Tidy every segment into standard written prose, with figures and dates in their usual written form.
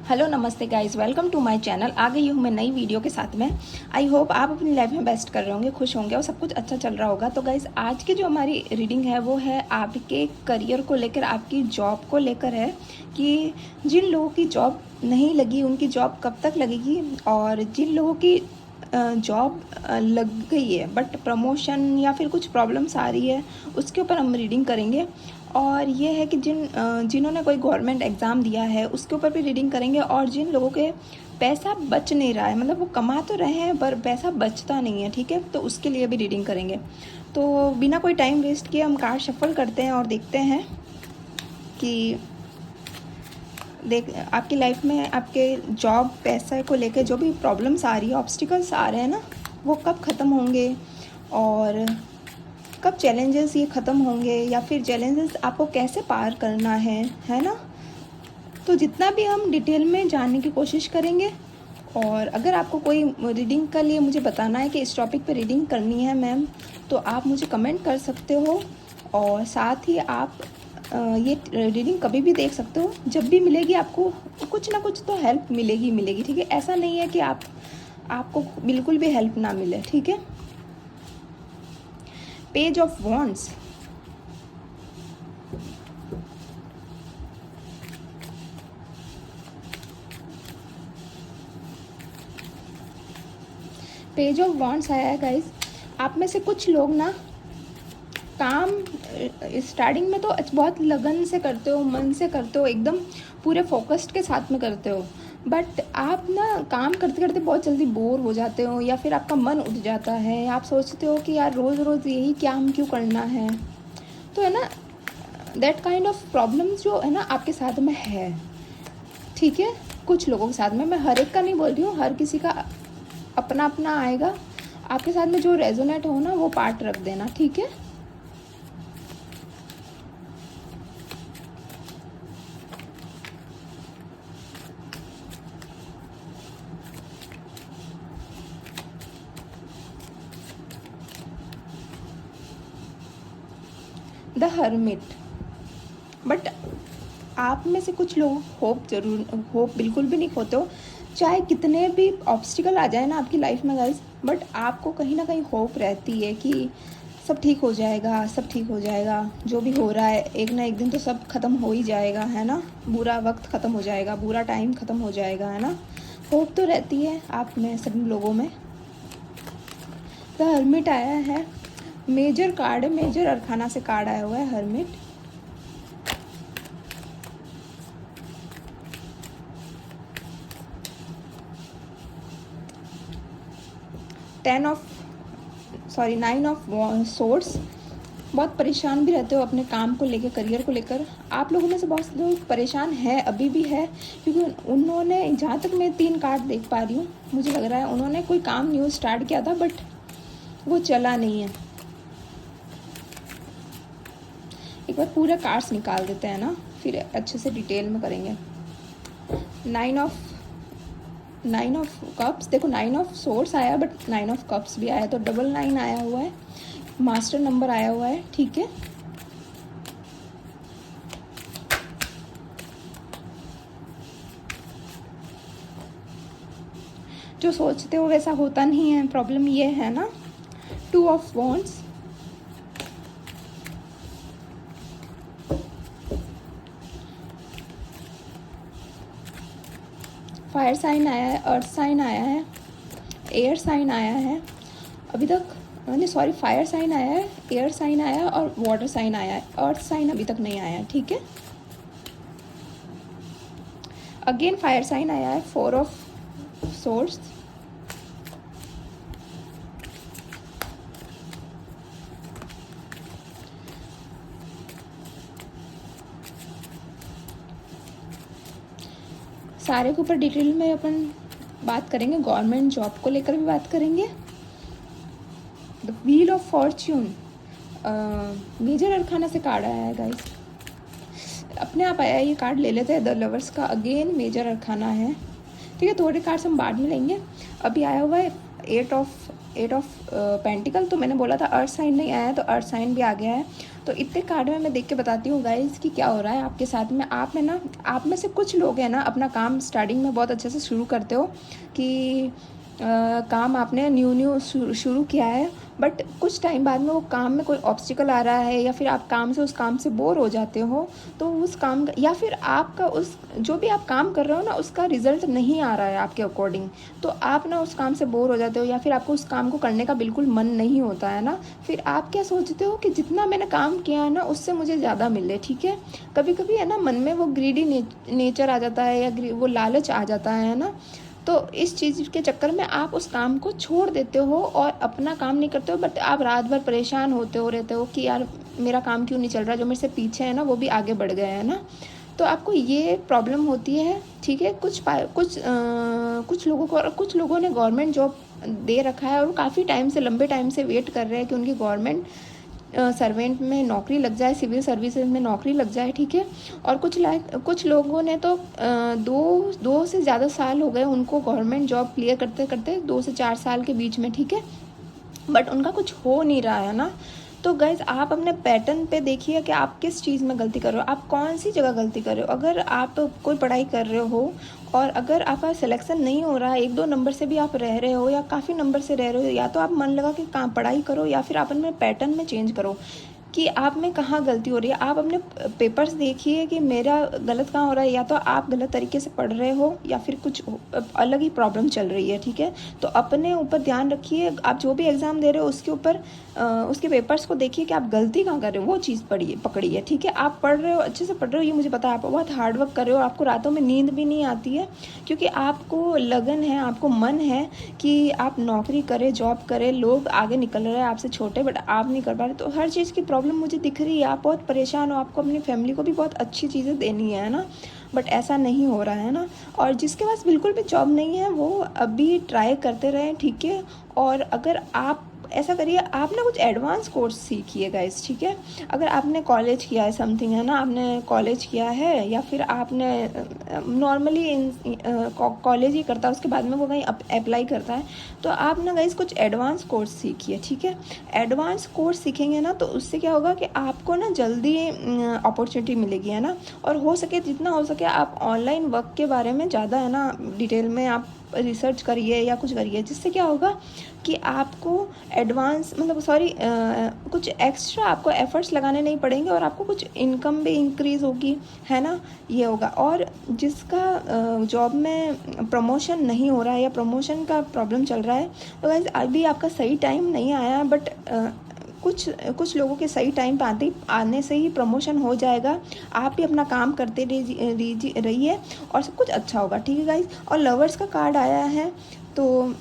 Hello नमस्ते guys, welcome to my channel. आ गई हूँ मैं नई वीडियो के साथ में। आई होप आप अपनी लाइफ में बेस्ट कर रहे होंगे, खुश होंगे और सब कुछ अच्छा चल रहा होगा। तो गाइस आज की जो हमारी रीडिंग है वो है आपके करियर को लेकर, आपकी जॉब को लेकर है कि जिन लोगों की जॉब नहीं लगी उनकी जॉब कब तक लगेगी, और जिन लोगों की जॉब लग गई है बट प्रमोशन या फिर कुछ प्रॉब्लम्स आ रही है उसके ऊपर हम रीडिंग करेंगे। और ये है कि जिन्होंने कोई गवर्नमेंट एग्ज़ाम दिया है उसके ऊपर भी रीडिंग करेंगे, और जिन लोगों के पैसा बच नहीं रहा है, मतलब वो कमा तो रहे हैं पर पैसा बचता नहीं है, ठीक है, तो उसके लिए भी रीडिंग करेंगे। तो बिना कोई टाइम वेस्ट किए हम कार्ड शफल करते हैं और देखते हैं कि आपकी लाइफ में आपके जॉब पैसे को लेकर जो भी प्रॉब्लम्स आ रही है, ऑब्स्टिकल्स आ रहे हैं ना, वो कब ख़त्म होंगे और कब चैलेंजेस ये ख़त्म होंगे, या फिर चैलेंजेस आपको कैसे पार करना है ना। तो जितना भी हम डिटेल में जानने की कोशिश करेंगे। और अगर आपको कोई रीडिंग के लिए मुझे बताना है कि इस टॉपिक पे रीडिंग करनी है मैम, तो आप मुझे कमेंट कर सकते हो। और साथ ही आप ये रीडिंग कभी भी देख सकते हो, जब भी मिलेगी आपको कुछ ना कुछ तो हेल्प मिलेगी, ठीक है। ऐसा नहीं है कि आपको बिल्कुल भी हेल्प ना मिले, ठीक है। Page of wands, page of wands आया है गाइस। आप में से कुछ लोग ना काम स्टार्टिंग में तो बहुत लगन से करते हो, मन से करते हो, एकदम पूरे फोकस्ड के साथ में करते हो। बट आप ना काम करते करते बहुत जल्दी बोर हो जाते हो, या फिर आपका मन उठ जाता है, आप सोचते हो कि यार रोज़ रोज़ यही काम क्यों करना है। तो है ना, दैट काइंड ऑफ प्रॉब्लम्स जो है ना आपके साथ में है, ठीक है। कुछ लोगों के साथ में, मैं हर एक का नहीं बोल रही हूँ, हर किसी का अपना अपना आएगा। आपके साथ में जो रेजोनेट हो ना वो पार्ट रख देना, ठीक है। The hermit. बट आप में से कुछ लोग होप बिल्कुल भी नहीं खोते हो, चाहे कितने भी ऑब्स्टिकल आ जाए ना आपकी लाइफ में गाइस, बट आपको कहीं ना कहीं होप रहती है कि सब ठीक हो जाएगा, सब ठीक हो जाएगा। जो भी हो रहा है एक ना एक दिन तो सब ख़त्म हो ही जाएगा, है ना। बुरा वक्त ख़त्म हो जाएगा, बुरा टाइम ख़त्म हो जाएगा, है ना। होप तो रहती है आप में सभी लोगों में। द हर्मिट आया है, मेजर कार्ड है, मेजर अरखाना से कार्ड आया हुआ है हर्मिट। Nine of swords. बहुत परेशान भी रहते हो अपने काम को लेकर, करियर को लेकर। आप लोगों में से बहुत से लोग परेशान है, अभी भी है, क्योंकि उन्होंने, जहाँ तक मैं 3 कार्ड देख पा रही हूँ, मुझे लग रहा है उन्होंने कोई काम न्यू स्टार्ट किया था बट वो चला नहीं है। एक बार पूरे कार्ड्स निकाल देते हैं ना, फिर अच्छे से डिटेल में करेंगे। नाइन ऑफ कप्स, देखो 9 ऑफ सोर्स आया बट 9 ऑफ कप्स भी आया, तो 999 आया हुआ है, मास्टर नंबर आया हुआ है, ठीक है। जो सोचते हो वैसा होता नहीं है, प्रॉब्लम ये है ना। 2 ऑफ वॉन्ड्स, फायर साइन आया है, अर्थ साइन आया है, एयर साइन आया है अभी तक, नहीं सॉरी, फायर साइन आया है, एयर साइन आया है और वाटर साइन आया है। अर्थ साइन अभी तक नहीं आया है, ठीक है। अगेन फायर साइन आया है, 4 ऑफ सोर्स, सारे के ऊपर डिटेल में अपन बात करेंगे, गवर्नमेंट जॉब को लेकर भी बात करेंगे। The wheel of fortune, major arcana से कार्ड आया है गाइस, अपने आप आया है ये कार्ड, ले लेते हैं। द लवर्स का अगेन मेजर अरखाना है, ठीक है। थोड़े कार्ड्स हम बाद में लेंगे। अभी आया हुआ है 8 ऑफ पेंटिकल, तो मैंने बोला था अर्थ साइन नहीं आया, तो अर्थ साइन भी आ गया है। तो इतने कार्ड में मैं देख के बताती हूँ गाइज कि क्या हो रहा है आपके साथ में। आप में से कुछ लोग हैं ना अपना काम स्टार्टिंग में बहुत अच्छे से शुरू करते हो कि काम आपने न्यू शुरू किया है, बट कुछ टाइम बाद में वो काम में कोई ऑब्स्टिकल आ रहा है या फिर आप उस काम से बोर हो जाते हो, तो उस काम का या फिर आपका उस जो भी आप काम कर रहे हो ना उसका रिजल्ट नहीं आ रहा है आपके अकॉर्डिंग, तो आप ना उस काम से बोर हो जाते हो या फिर आपको उस काम को करने का बिल्कुल मन नहीं होता है ना। फिर आप क्या सोचते हो कि जितना मैंने काम किया है ना उससे मुझे ज़्यादा मिले, ठीक है। कभी कभी है ना मन में वो ग्रीडी नेचर आ जाता है या वो लालच आ जाता है ना, तो इस चीज़ के चक्कर में आप उस काम को छोड़ देते हो और अपना काम नहीं करते हो, बट आप रात भर परेशान होते हो रहते हो कि यार मेरा काम क्यों नहीं चल रहा, जो मेरे से पीछे है ना वो भी आगे बढ़ गए हैं ना। तो आपको ये प्रॉब्लम होती है, ठीक है। कुछ लोगों ने गवर्नमेंट जॉब दे रखा है और काफ़ी टाइम से लंबे टाइम से वेट कर रहे हैं कि उनकी गवर्नमेंट सर्वेंट में नौकरी लग जाए, सिविल सर्विसेज में नौकरी लग जाए, ठीक है। और कुछ लोगों ने तो दो से ज़्यादा साल हो गए उनको गवर्नमेंट जॉब क्लियर करते करते, 2 से 4 साल के बीच में, ठीक है, बट उनका कुछ हो नहीं रहा है ना। तो गाइज़ आप अपने पैटर्न पे देखिए कि आप किस चीज़ में गलती कर रहे हो, आप कौन सी जगह गलती कर रहे हो। अगर आप कोई पढ़ाई कर रहे हो और अगर आपका सिलेक्शन नहीं हो रहा है, 1-2 नंबर से भी आप रह रहे हो या काफ़ी नंबर से रह रहे हो, या तो आप मन लगा के काम पढ़ाई करो या फिर आप अपने पैटर्न में चेंज करो कि आप में कहाँ गलती हो रही है। आप अपने पेपर्स देखिए कि मेरा गलत कहाँ हो रहा है, या तो आप गलत तरीके से पढ़ रहे हो या फिर कुछ अलग ही प्रॉब्लम चल रही है, ठीक है। तो अपने ऊपर ध्यान रखिए, आप जो भी एग्ज़ाम दे रहे हो उसके ऊपर उसके पेपर्स को देखिए कि आप गलती कहाँ कर रहे हो, वो चीज़ पकड़िए, ठीक है। आप पढ़ रहे हो, अच्छे से पढ़ रहे हो, ये मुझे पता है, आप बहुत हार्ड वर्क कर रहे हो, आपको रातों में नींद भी नहीं आती है क्योंकि आपको लगन है, आपको मन है कि आप नौकरी करें, जॉब करें। लोग आगे निकल रहे हैं आपसे छोटे, बट आप नहीं कर पा रहे। तो हर चीज़ की प्रॉब्लम मुझे दिख रही है, आप बहुत परेशान हो, आपको अपनी फैमिली को भी बहुत अच्छी चीज़ें देनी है ना, बट ऐसा नहीं हो रहा है ना। और जिसके पास बिल्कुल भी जॉब नहीं है वो अभी ट्राई करते रहें, ठीक है। और अगर आप ऐसा करिए, आप ना कुछ एडवांस कोर्स सीखिए गाइस, ठीक है। अगर आपने कॉलेज किया है समथिंग, है ना, आपने कॉलेज किया है या फिर आपने नॉर्मली कॉलेज ही करता है, उसके बाद में वो कहीं अप्लाई करता है, तो आप ना गाइस कुछ एडवांस कोर्स सीखिए, ठीक है। एडवांस कोर्स सीखेंगे ना तो उससे क्या होगा कि आपको ना जल्दी अपॉर्चुनिटी मिलेगी, है ना। और हो सके जितना हो सके आप ऑनलाइन वर्क के बारे में ज़्यादा है ना डिटेल में आप रिसर्च करिए या कुछ करिए, जिससे क्या होगा कि आपको एडवांस कुछ एक्स्ट्रा आपको एफर्ट्स लगाने नहीं पड़ेंगे और आपको कुछ इनकम भी इंक्रीज़ होगी, है ना, ये होगा। और जिसका जॉब में प्रमोशन नहीं हो रहा है या प्रमोशन का प्रॉब्लम चल रहा है, तो गाइस अभी आपका सही टाइम नहीं आया, बट कुछ लोगों के सही टाइम पे आने से ही प्रमोशन हो जाएगा। आप भी अपना काम करते रहिए और सब कुछ अच्छा होगा, ठीक है गाइज। और लवर्स का कार्ड आया है, तो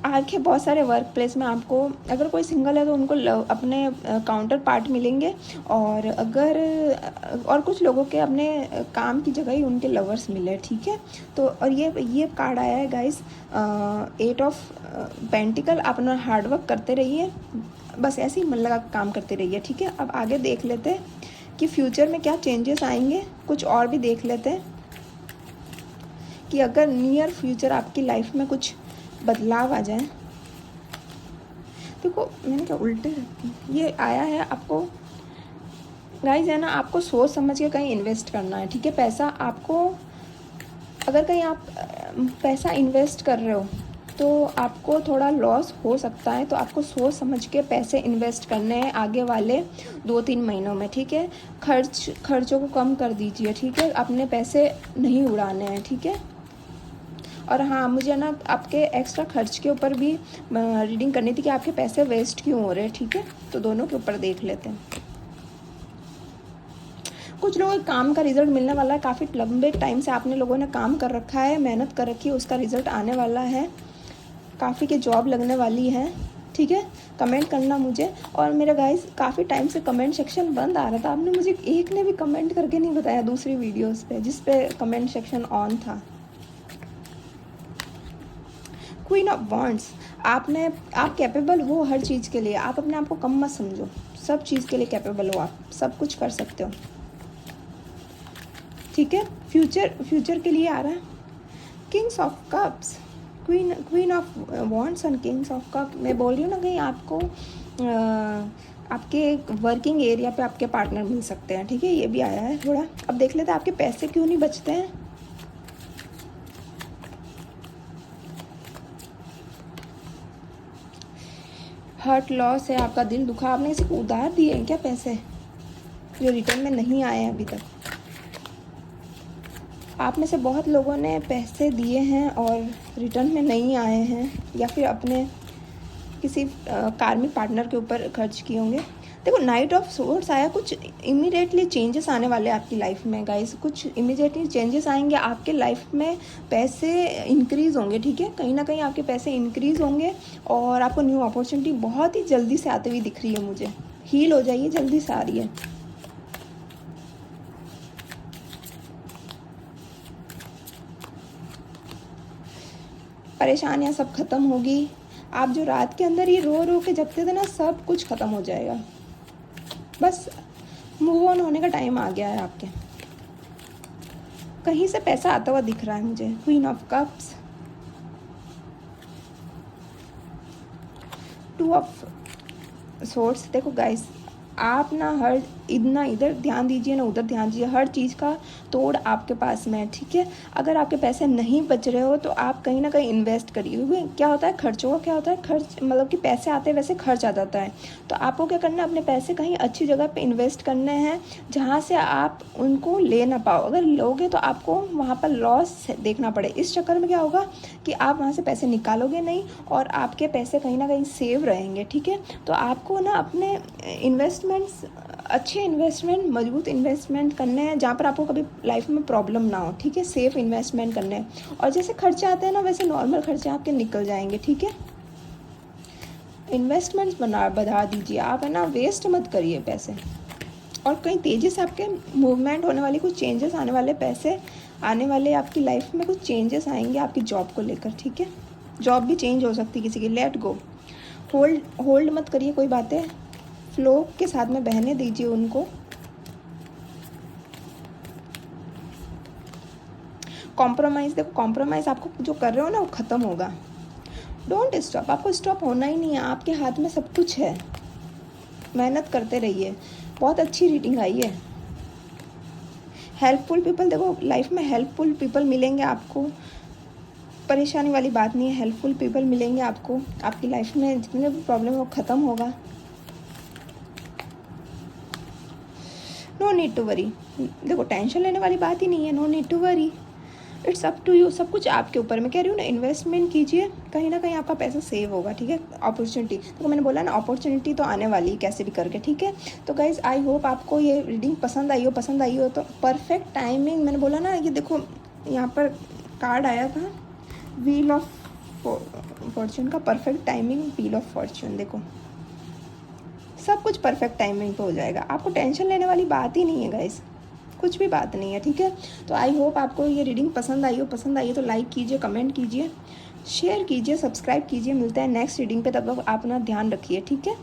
आगे बहुत सारे वर्क प्लेस में आपको, अगर कोई सिंगल है तो उनको अपने काउंटर पार्ट मिलेंगे, और कुछ लोगों के अपने काम की जगह ही उनके लवर्स मिले, ठीक है। तो और ये कार्ड आया है गाइस 8 ऑफ पेंटिकल। आप अपना हार्डवर्क करते रहिए, बस ऐसे ही मन लगा काम करते रहिए, ठीक है। अब आगे देख लेते हैं कि फ्यूचर में क्या चेंजेस आएंगे, कुछ और भी देख लेते हैं कि अगर नियर फ्यूचर आपकी लाइफ में कुछ बदलाव आ जाए। देखो मैंने क्या उल्टे ये आया है आपको गाइस, है ना, आपको सोच समझ के कहीं इन्वेस्ट करना है, ठीक है। पैसा आपको, अगर कहीं आप पैसा इन्वेस्ट कर रहे हो तो आपको थोड़ा लॉस हो सकता है, तो आपको सोच समझ के पैसे इन्वेस्ट करने हैं आगे वाले 2-3 महीनों में, ठीक है। खर्चों को कम कर दीजिए, ठीक है, अपने पैसे नहीं उड़ाने हैं, ठीक है। और हाँ, मुझे ना आपके एक्स्ट्रा खर्च के ऊपर भी रीडिंग करनी थी कि आपके पैसे वेस्ट क्यों हो रहे हैं, ठीक है। तो दोनों के ऊपर देख लेते हैं। कुछ लोगों के काम का रिजल्ट मिलने वाला है, काफ़ी लंबे टाइम से आपने लोगों ने काम कर रखा है, मेहनत कर रखी है, उसका रिजल्ट आने वाला है, काफ़ी की जॉब लगने वाली है, ठीक है। कमेंट करना मुझे। और मेरे गाइस काफ़ी टाइम से कमेंट सेक्शन बंद आ रहा था, आपने मुझे एक ने भी कमेंट करके नहीं बताया दूसरी वीडियोस पे जिस पे कमेंट सेक्शन ऑन था। क्वीन ऑफ वांड्स, आप कैपेबल हो हर चीज़ के लिए, आप अपने आप को कम मत समझो, सब चीज़ के लिए कैपेबल हो, आप सब कुछ कर सकते हो, ठीक है। फ्यूचर के लिए आ रहा है Kings of cups. Queen of wands and Kings of cup. मैं बोल रही हूँ ना, कहीं आपको आपके वर्किंग एरिया पे आपके पार्टनर मिल सकते हैं, ठीक है। ये भी आया है थोड़ा। अब देख लेते हैं आपके पैसे क्यों नहीं बचते हैं। हर्ट लॉस है, आपका दिल दुखा, आपने किसी को उधार दिए हैं क्या पैसे जो रिटर्न में नहीं आए हैं अभी तक। आप में से बहुत लोगों ने पैसे दिए हैं और रिटर्न में नहीं आए हैं, या फिर अपने किसी कार्मिक पार्टनर के ऊपर खर्च किए होंगे। देखो नाइट ऑफ सोर्ड्स आया, कुछ इमीडिएटली चेंजेस आने वाले हैं आपकी लाइफ में गाइस। कुछ इमीडिएटली चेंजेस आएंगे आपके लाइफ में, पैसे इंक्रीज़ होंगे, ठीक है। कहीं ना कहीं आपके पैसे इंक्रीज़ होंगे और आपको न्यू अपॉर्चुनिटी बहुत ही जल्दी से आती हुई दिख रही है मुझे। हील हो जाइए, जल्दी से आ रही है। परेशानियाँ सब खत्म होगी। आप जो रात के अंदर ये रो रो के जगते थे ना, सब कुछ ख़त्म हो जाएगा। बस मूव ऑन होने का टाइम आ गया है आपके। कहीं से पैसा आता हुआ दिख रहा है मुझे। Queen of cups, two of swords. देखो गाइस, आप ना हर इतना इधर ध्यान दीजिए ना उधर ध्यान दीजिए, हर चीज़ का तोड़ आपके पास में है, ठीक है। अगर आपके पैसे नहीं बच रहे हो तो आप कहीं ना कहीं इन्वेस्ट करिए, क्योंकि क्या होता है खर्चों का, क्या होता है खर्च, मतलब कि पैसे आते हैं वैसे खर्च आ जाता है। तो आपको क्या करना है, अपने पैसे कहीं अच्छी जगह पे इन्वेस्ट करने हैं जहाँ से आप उनको ले ना पाओ। अगर लोगे तो आपको वहाँ पर लॉस देखना पड़े। इस चक्कर में क्या होगा कि आप वहाँ से पैसे निकालोगे नहीं और आपके पैसे कहीं ना कहीं सेव रहेंगे, ठीक है। तो आपको ना अपने इन्वेस्टमेंट्स, अच्छे इन्वेस्टमेंट, मजबूत इन्वेस्टमेंट करने हैं जहाँ पर आपको कभी लाइफ में प्रॉब्लम ना हो, ठीक है। सेफ इन्वेस्टमेंट करने हैं और जैसे खर्चे आते हैं ना वैसे नॉर्मल खर्चे आपके निकल जाएंगे, ठीक है। इन्वेस्टमेंट्स बढ़ा दीजिए आप, है ना, वेस्ट मत करिए पैसे। और कहीं तेज़ी से आपके मूवमेंट होने वाली, कुछ चेंजेस आने वाले, पैसे आने वाले, आपकी लाइफ में कुछ चेंजेस आएंगे आपकी जॉब को लेकर, ठीक है। जॉब भी चेंज हो सकती है किसी की। लेट गो, होल्ड मत करिए कोई बातें, फ्लो के साथ में बहने दीजिए उनको। कॉम्प्रोमाइज़, देखो कॉम्प्रोमाइज़ आपको जो कर रहे हो ना वो ख़त्म होगा। डोंट स्टॉप, आपको स्टॉप होना ही नहीं है। आपके हाथ में सब कुछ है, मेहनत करते रहिए। बहुत अच्छी रीडिंग आई है। हेल्पफुल पीपल, देखो लाइफ में हेल्पफुल पीपल मिलेंगे आपको, परेशानी वाली बात नहीं है। हेल्पफुल पीपल मिलेंगे आपको, आपकी लाइफ में जितने भी प्रॉब्लम है वो ख़त्म होगा। नो नीड टू वरी, देखो टेंशन लेने वाली बात ही नहीं है। No need to worry, it's up to you. सब कुछ आपके ऊपर। मैं कह रही हूँ ना, इन्वेस्टमेंट कीजिए, कहीं ना कहीं आपका पैसा सेव होगा, ठीक है। अपॉर्चुनिटी, तो मैंने बोला ना अपॉर्चुनिटी तो आने वाली है कैसे भी करके, ठीक है। तो गाइज आई होप आपको ये रीडिंग पसंद आई हो तो परफेक्ट टाइमिंग, मैंने बोला ना, ये देखो यहाँ पर कार्ड आया था व्हील ऑफ फॉर्चून का, perfect timing, wheel of Fortune. देखो सब कुछ परफेक्ट टाइमिंग पे हो जाएगा। आपको टेंशन लेने वाली बात ही नहीं है गाइस, कुछ भी बात नहीं है, ठीक है। तो आई होप आपको ये रीडिंग पसंद आई हो तो लाइक कीजिए, कमेंट कीजिए, शेयर कीजिए, सब्सक्राइब कीजिए। मिलता है नेक्स्ट रीडिंग पे, तब तक आप अपना ध्यान रखिए, ठीक है।